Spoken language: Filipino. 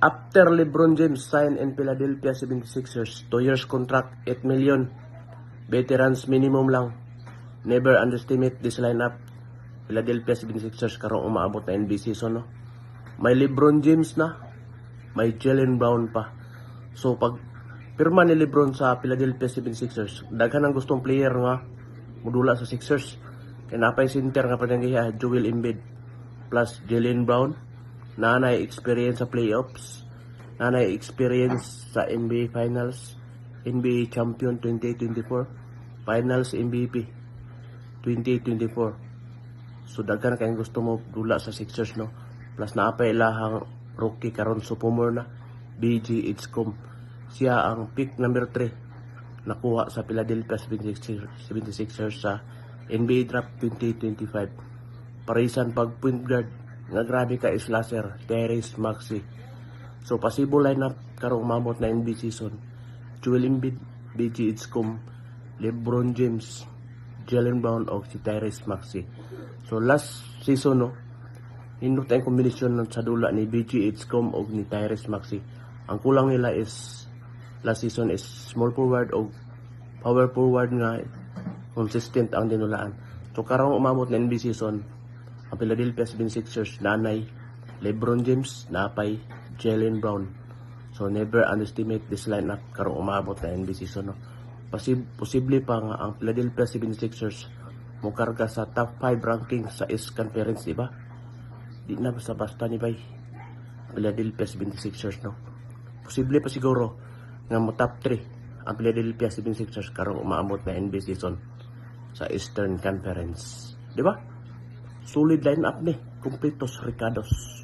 After LeBron James signed in Philadelphia 76ers, 2 years contract, 8 million. Veterans minimum lang. Never underestimate this lineup. Philadelphia 76ers karong umaabot na NBA season, no? May LeBron James na, may Jaylen Brown pa. So pag pirma ni LeBron sa Philadelphia 76ers, daghan ang gustong player nga mudula sa Sixers. Kaya napay center nga pananggiha Joel Embiid plus Jaylen Brown. Nanay experience sa playoffs, nanay experience sa NBA Finals, NBA Champion 2024, Finals MVP 2024. So daghan kayong gusto mo dula sa Sixers, no? Plus naapay ilahang rookie karon sophomore na BG Itzcom. Siya ang pick number 3 nakuha sa Philadelphia 76ers sa NBA Draft 2025. Parisan pag point guard nga grabe ka slasher, Tyrese Maxey. So possible lineup karong umabot na NBA season: Joel Embiid, BG Itzcom, LeBron James, Jaylen Brown o si Tyrese Maxey. So last season, no, hindot tayong kombinasyon sa dula ni BG Itzcom o ni Tyrese Maxey. Ang kulang nila is last season is small forward o power forward nga consistent ang dinulaan. So karong umabot na NBA season, ang Philadelphia 76ers nanay LeBron James, napay Jaylen Brown. So never underestimate this lineup karong umabot na NBA season, no? Posible pa nga ang Philadelphia 76ers mukarga sa top 5 ranking sa East Conference, diba? Di na basta-basta ni bay Philadelphia 76ers, no? Posible pa siguro nga mo top 3 ang Philadelphia 76ers karong umabot na NBA season sa Eastern Conference, diba? Solid lineup ni, completos Ricardos.